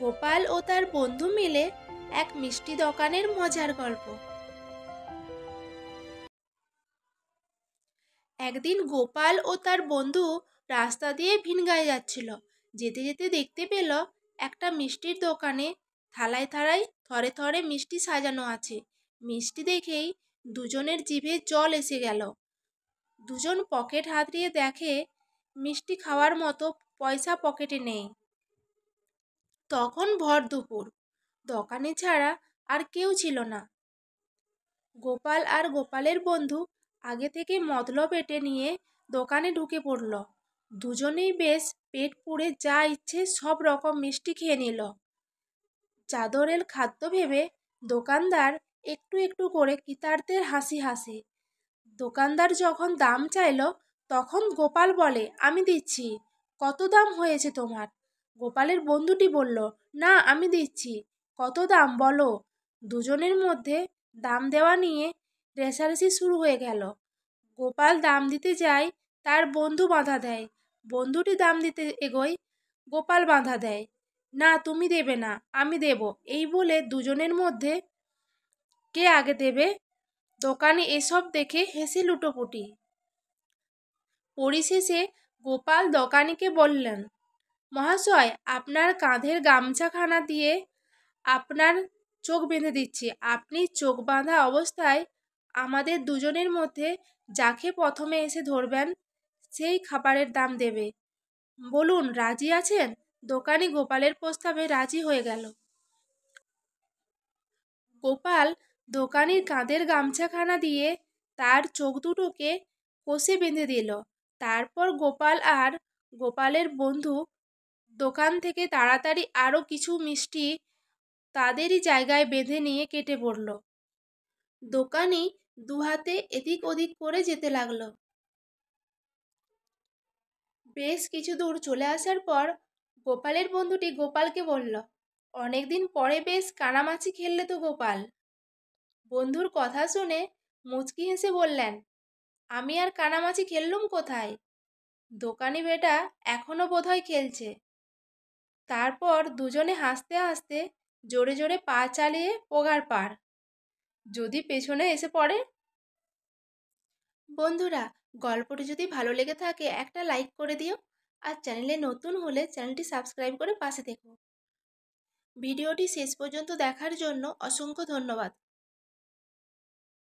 গোপাল ও তার বন্ধু মিলে এক মিষ্টি দোকানের মজার গল্প। একদিন গোপাল ও তার বন্ধু রাস্তা দিয়ে ভিনগাঁয়ে যাচ্ছিল। যেতে যেতে দেখতে পেল একটা মিষ্টির দোকানে থালায় থালায় থরে থরে মিষ্টি সাজানো আছে। মিষ্টি দেখেই দুজনের জিভে জল এসে গেল। দুজন পকেট হাতড়িয়ে দেখে মিষ্টি খাওয়ার মতো পয়সা পকেটে নেই। তখন ভর দুপুর, দোকানে ছাড়া আর কেউ ছিল না। গোপাল আর গোপালের বন্ধু আগে থেকে মতলব এঁটে নিয়ে দোকানে ঢুকে পড়ল। দুজনেই বেশ পেট পুড়ে যা ইচ্ছে সব রকম মিষ্টি খেয়ে নিল। চাদরের খাদ্য ভেবে দোকানদার একটু একটু করে কৃতার্থের হাসি হাসে। দোকানদার যখন দাম চাইল তখন গোপাল বলে, আমি দিচ্ছি। কত দাম হয়েছে তোমার? গোপালের বন্ধুটি বলল, না আমি দিচ্ছি। কত দাম বলো? দুজনের মধ্যে দাম দেওয়া নিয়ে রেষারেষি শুরু হয়ে গেল। গোপাল দাম দিতে যায়, তার বন্ধু বাধা দেয়। বন্ধুটি দাম দিতে এগোয়, গোপাল বাধা দেয়, না তুমি দেবে না, আমি দেব। এই বলে দুজনের মধ্যে কে আগে দেবে। দোকানে এসব দেখে হেসে লুটোপুটি। পরিশেষে গোপাল দোকানিকে বললেন, মহাশয় আপনার কাঁধের গামছাখানা দিয়ে আপনার চোখ বেঁধে দিচ্ছি। আপনি চোখ বাঁধা অবস্থায় আমাদের দুজনের মধ্যে যাকে প্রথমে এসে ধরবেন সেই খাবারের দাম দেবে। বলুন রাজি আছেন? দোকানি গোপালের প্রস্তাবে রাজি হয়ে গেল। গোপাল দোকানির কাঁধের গামছাখানা দিয়ে তার চোখ দুটোকে কষে বেঁধে দিল। তারপর গোপাল আর গোপালের বন্ধু দোকান থেকে তাড়াতাড়ি আরও কিছু মিষ্টি তাদেরই জায়গায় বেঁধে নিয়ে কেটে পড়ল। দোকানি দুহাতে এদিক ওদিক করে যেতে লাগলো। বেশ কিছু দূর চলে আসার পর গোপালের বন্ধুটি গোপালকে বলল, অনেকদিন পরে বেশ কানামাছি খেললে তো গোপাল। বন্ধুর কথা শুনে মুচকি হেসে বললেন, আমি আর কানামাছি খেললুম কোথায়? দোকানি বেটা এখনো বোধহয় খেলছে। তারপর দুজনে হাসতে হাসতে জোরে জোরে পা চালিয়ে পোগার পার। যদি পেছনে এসে পড়ে। বন্ধুরা, গল্পটি যদি ভালো লেগে থাকে একটা লাইক করে দিও, আর চ্যানেলে নতুন হলে চ্যানেলটি সাবস্ক্রাইব করে পাশে থেকো। ভিডিওটি শেষ পর্যন্ত দেখার জন্য অসংখ্য ধন্যবাদ।